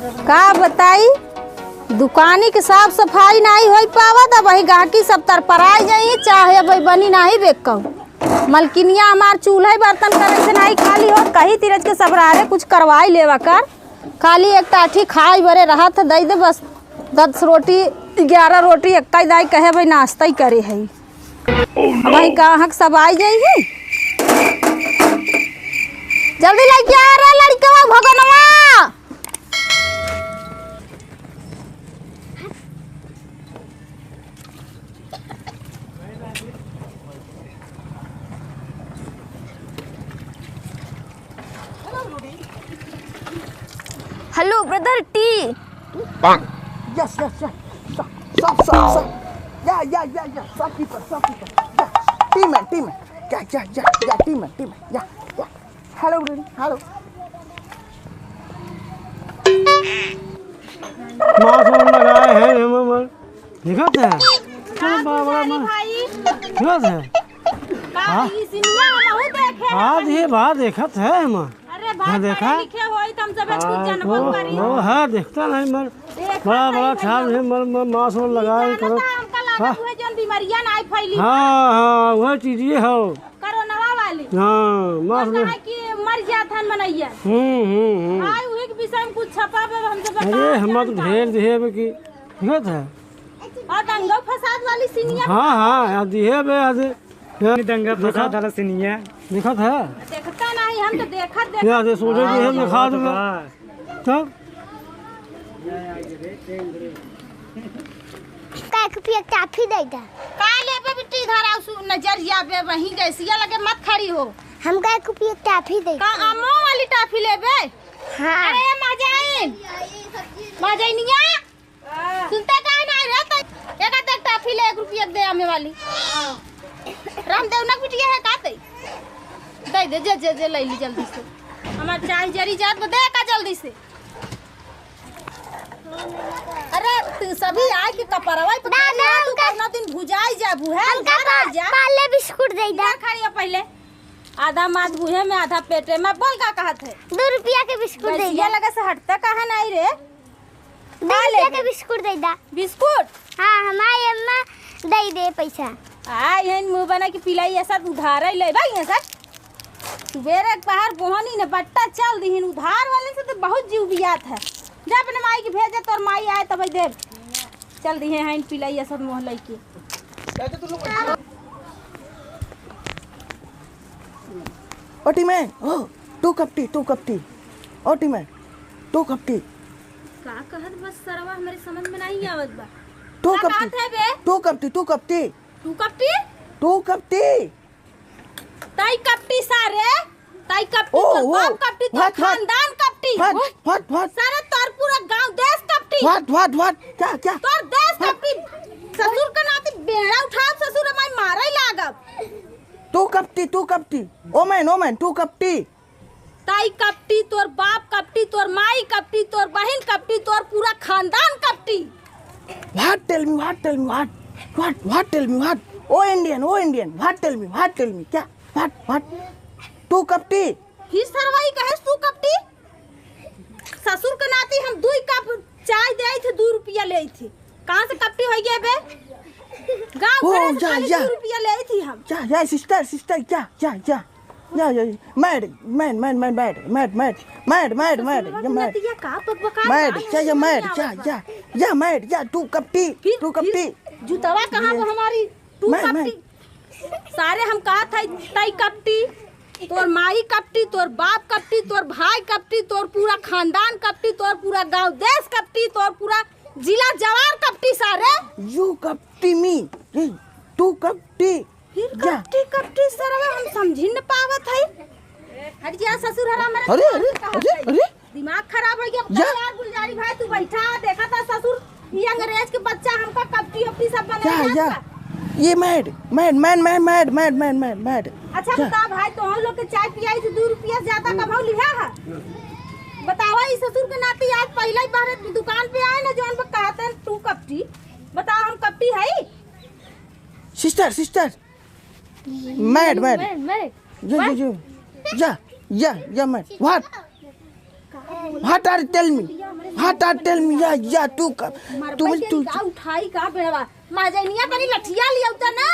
का बताई दुकानी के साफ सफाई नहीं हो पावत। अब वही गाहकी सब तरपराई जाइए चाहे अब बनी नहीं बेक मलकिनिया हमार चूल्हे बर्तन करे से नहीं खाली हो कहीं तीरज के सबरारे कुछ करवाई लेवा कर खाली एक टाठी खाई बरे रहा था दई दे बस 10 रोटी 11 रोटी एक दाई कहे भाई नाश्ता ही करे है वही कहाँ सब आई जाइए जल्दी लेके आ रहा लड़का भगनवा। हेलो ब्रदर टी। Yes. Stop. Yeah. Shopkeeper. Yeah. Team. Yeah. Team. Yeah. Hello, buddy. Hello. Mask लगाए हैं हम दिखत है चल बाबा मां दिखत है हां सिनिया हम देखे आज ये बात देखत है हम अरे बात देखा लिखे होई तुम सब कुछ जानबो करी वो है देखता नहीं मर बड़ा ख्याल है मर मास्क लगाए करो हां हुए जन बीमारियां ना फैली हां वो चीज ये हो कोरोना वाली हां मास्क कि मर जात हन मनैया आई उहे के विषय में कुछ छपावे हमसे बता अरे हम तो ढेर की दिखत है और दंगा फसाद वाली सिनिया हां दिए बे आज दंगा फसाद वाला सिनिया दिखत है देखता नहीं हम तो देखत या दे सोचे कि हम दिखा दूंगा तब का रुपया काफी दे दा का लेबे बिट्टी इधर आउ नजर जाबे वहीं गैसिया लगे मत खड़ी हो हम का रुपया काफी दे का अम्मो वाली टाफी लेबे। हां अरे मजाइनिया सुनते काहे नहीं रहत एक तक टाफी ले 1 रुपया दे हमें वाली रामदेव ना बिटिया है काते दे जे ले ली जल्दी से हमार चाय जरी जात में दे का जल्दी से। अरे तू सभी आए के कपरवा पे तू कितना दिन भुजाई जा बुहे जा पाले बिस्कुट दे दा खाइए पहले आधा मात बुहे में आधा पेटे में बोल का कहत है 2 रुपया के बिस्कुट दे ये लगा से हटता कहां नहीं रे 2 रुपया के बिस्कुट दे दा बिस्कुट। हां हमारी अम्मा दे पैसा आय है मुंह बना के पिलाई ऐसा उधार ही ले भाई ऐसा सुबेरे बाहर पहुंची ने बट्टा चल दीहिन उधार वाले से तो बहुत जीव बियात है जा अपने माई की भेजे तोर माई आए तब दे चल दी है पिलाई ऐसा मोह लई के ओटी में टू कप टी ओटी में 2 कप टी का कहत बस सरवा हमारे समझ में नहीं आवत बा 2 कप टी ताई कपटी सारे ताई कपटी तो बाप कपटी तो खानदान कपटी व्हाट सारा तोर पूरा गांव देश कपटी व्हाट क्या तोर देश कपटी ससुर का नाती बेड़ा उठाओ ससुर हमारी मारे लागब 2 cup T oh man 2 cup T ताई कपटी तोर बाप कपटी तोर माई कपटी तोर बहन कपटी तोर पूरा खानदान कपटी। What tell me what oh Indian what tell me क्या व्हाट 2 कप टी ही सरवाई कहे तू कपटी ससुर के नाती हम 2 कप चाय दे थे 2 रुपया ले थी कहां से कपटी हो गए बे गांव घर से 2 रुपया ले थी हम या सिस्टर क्या मैड क्या 2 कप टी जूतवा कहां वो हमारी 2 कपटी सारे हम कहा था ताई कपटी तोर माई कपटी तोर बाप कपटी तोर भाई कपटी तोर पूरा खानदान कपटी तोर पूरा गांव देश कपटी तोर पूरा जिला जवार कपटी सारे यू कपटी मी 2 कपटी कपटी सरवा हम समझ न पावत है हट जा ससुर हरा मेरा अरे दिमाग खराब हो गया यार गुलजारी भाई तू बैठा देखा था ससुर ये अंग्रेज के बच्चा हमका कपटी अपटी सब बनाया ये मैड अच्छा बता भाई तो हम लोग के चाय पियाई तो 2 रुपया ज्यादा कमाऊ लिया है बतावा इस ससुर के नाती आज पहला ही बार दुकान पे आए ना जोन पे कहते हैं 2 कपटी बताओ हम कपटी है सिस्टर मैड या mad what are tell me हाँ टेल मी या तू का उठाई का बेवा माजनिया तनी लठिया लिया उता ना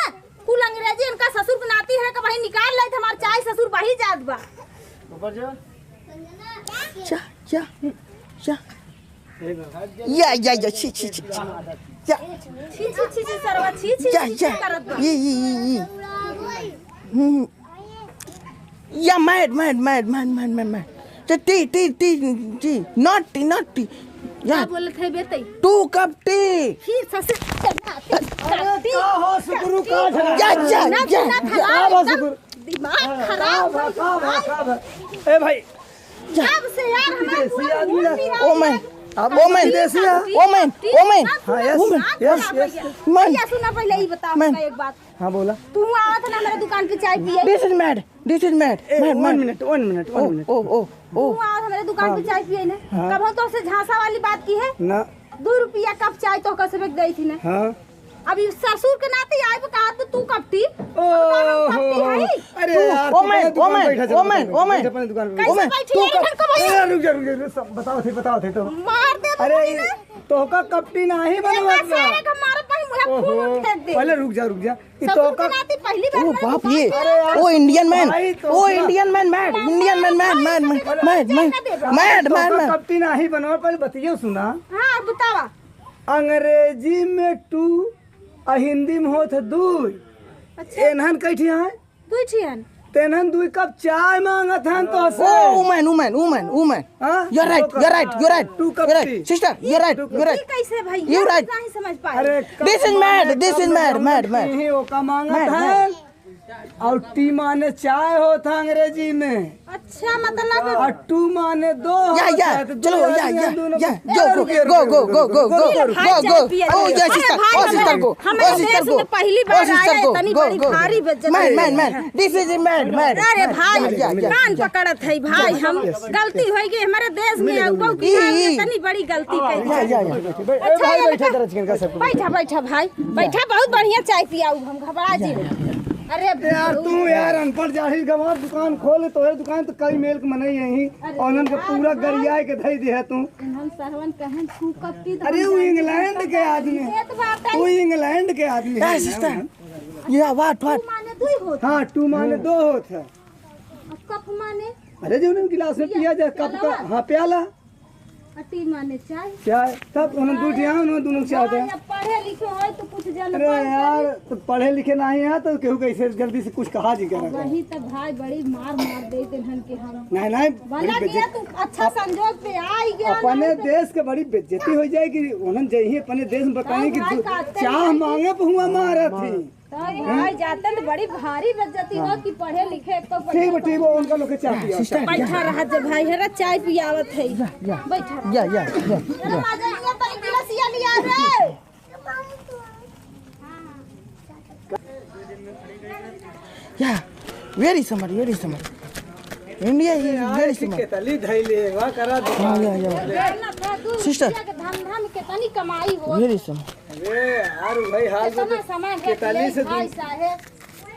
कुल अंग्रेजी इनका ससुर बनाती है का भाई निकाल ले हमार चाय ससुर बही जात बा ऊपर जा या छी या छी सरवा छी करत बा ये या मैड टी नॉट टी क्या बोलत है बेटे 2 कप टी फिर ससुर का हो सुगुरु का झगड़ा या दिमाग खराब हो ए भाई अब से यार हमारा ओमन भैया सुना पहले ही बता एक बात हाँ बोला तू आवा था ना मेरे दुकान की चाय पिए दिस इज मैड 1 मिनट ओ तू आवा था मेरे दुकान की चाय पिए ने कब हम तो से झांसा वाली बात की है ना 2 रुपया कप चाय तो कसम में गई थी ना हाँ अभी ससुर के नाते आए पे कहा तो तू कपटी अरे यार ओमन दुकान पे कैसे बैठी है इधर को भैया रुक जा बताओ थे तो मार दे अरे तो का कपटी नहीं बनवा सारे का मारो पही मुझे फूल फेंक दे पहले रुक जा ससुर तो के नाते पहली बार ओ मेरे बाप दुकान ये पे आए। ओ इंडियन मैन भाई, तो ओ क्या? इंडियन मैन मैड कपटी नहीं बनवा पहले बतियो सुना हाँ बतावा अंग्रेजी में 2 आ हिंदी में होत 2 अच्छा एनहन कैठी है तू छियन तेनहन 2 कप चाय मांगत हन तो से woman हां you're right 2 cup T sister you're right ये कैसे भैया You right. नहीं समझ पाए अरे this is mad यही वो का मांगत है और टी माने चाय होता अंग्रेजी में अच्छा मतलब और 2 माने 2 या चलो या go oh yeah sister go पहली बार आया इतनी बड़ी भारी बेइज्जती man this is mad अरे भाई कान पकड़त है भाई हम गलती हो गई हमारे देश में अगो की इतनी बड़ी गलती कर बैठा भाई बैठा बहुत बढ़िया चाय पियाऊ हम घबरा जी अरे यार तू यार अनपढ़ जाहिल गवा दुकान खोले तो दुकान तो कई मेल के मनई यही और उनके पूरा गरिया के धई दे तू हम सरवन कहन तू कब की अरे वो इंग्लैंड के आदमी है वो इंग्लैंड के आदमी है sister yeah what माने दू होता हाँ 2 माने 2 होता है कप माने अरे जो उन्हें गिलास में पिया जाए कप का हाँ प्याला टी माने चाय चाय सब उन्हें दूध यहाँ उन्हें दोनों चाहते हैं अब पढ़े लिखे हो तो कुछ जान अरे यार तो पढ़े लिखे नहीं है तो केहू कैसे जल्दी से कुछ कहा जी करेगा वही तो भाई बड़ी मार दे देहन के हम नहीं भला बड़ी गया तू अच्छा संजोग पे आई गया अपने देश के बड़ी बेइज्जती हो जाएगी उन्हें जही अपने देश में बताएं कि चाह मांगे पे हुआ मारा थी तो भाई जाते तो बड़ी भारी बेइज्जती हो कि पढ़े लिखे तो ठीक है उनका लोग चाह पिया बैठा रहा जब भाई हेरा चाय पियावत है बैठा yeah मजा नहीं तो गिलासिया लिया रे yeah very summer India is very summer केतली धैले वा करा yeah Sister. धंधा में कितनी कमाई हो very summer अरे यार भाई हाल कितना समय है केतली से भाई साहब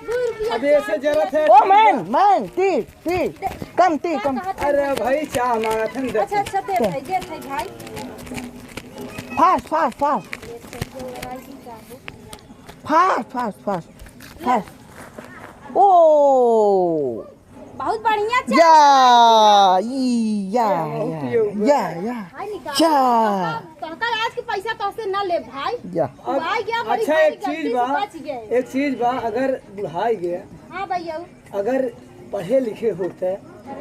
2 रुपया अब ऐसे जरूरत है oh man tea come अरे भाई चाह मांगा था अच्छा दे भाई fast oh बहुत बढ़िया चाय yeah काका आज के पैसा तो से ना ले भाई yeah तू आ गया बड़ी अच्छा भारी एक चीज गलती बा से बच गए एक चीज बा अगर बुढ़ाई गया हां भैया अगर पढ़े लिखे होते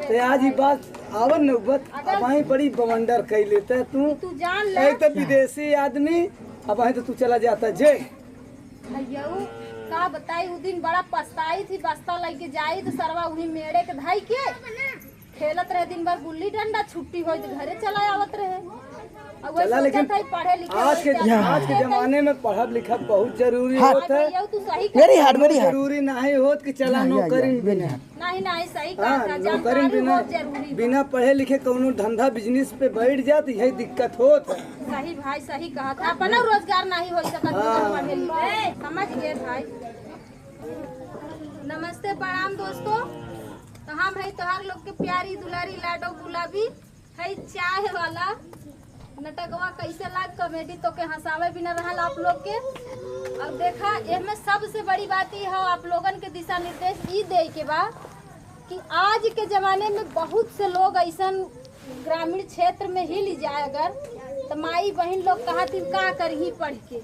तो आज ही बात आवन नौबत अब वहीं बड़ी बवंडर कई लेते तू तू जान ले एक तो विदेशी आदमी अब वहीं तो तू चला जाता जे भैया का बताई उ दिन बड़ा पछताई थी बस्ता लेके जाई तो सरवा उही मेड़े के धाई के खेलत रहे दिन भर गुल्ली डंडा छुट्टी होई तो घरे चला आवत रहे अब वही चला सोचत लेकिन है पढ़े लिखे आज के जमाने में पढ़ब लिखब बहुत जरूरी होता है भैया तू सही very hard जरूरी नहीं होत कि चला नौकरी बिना नहीं सही हाँ कहा नौकरी जानकारी बिना बहुत जरूरी बिना पढ़े लिखे कोनो धंधा बिजनेस पे बैठ जात यही दिक्कत होत है सही भाई सही कहा था अपना रोजगार नहीं हो सकत पढ़े लिखे समझ गए भाई नमस्ते प्रणाम दोस्तों तो हम है तोहार लोग के प्यारी दुलारी लाडो गुलाबी है चाय वाला नटकवा कैसे लाग कॉमेडी तो के हंसावे भी न रहल आप लोग के। अब देखा एमे सबसे बड़ी बात ये है आप लोगन के दिशा निर्देश ई दे के बा कि आज के जमाने में बहुत से लोग ऐसा ग्रामीण क्षेत्र में ही ली जाए अगर तो माई बहन लोग कहत का करही पढ़ के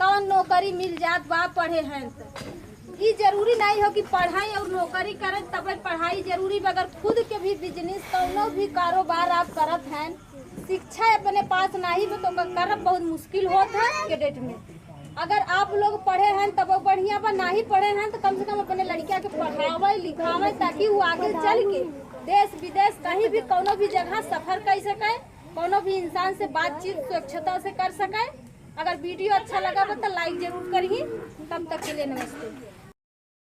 कौन नौकरी मिल जात बा पढ़े हैं तो ये जरूरी नहीं हो कि पढ़ाई और नौकरी करें तब पढ़ाई जरूरी अगर खुद के भी बिजनेस कौनो भी कारोबार आप करत हैं शिक्षा अपने पास नहीं हो तो करब बहुत मुश्किल होता है के डेट में। अगर आप लोग पढ़े हैं तब बढ़िया बा नहीं पढ़े हैं तो कम से कम अपने लड़किया के पढ़ावे लिखावे ताकि वो आगे चल के देश विदेश कहीं भी कोनो भी जगह सफर कर सके कोनो भी इंसान से बातचीत स्वच्छता से कर सके। अगर वीडियो अच्छा लगा तो लाइक जरूर करिए। तब तक के लिए नमस्ते।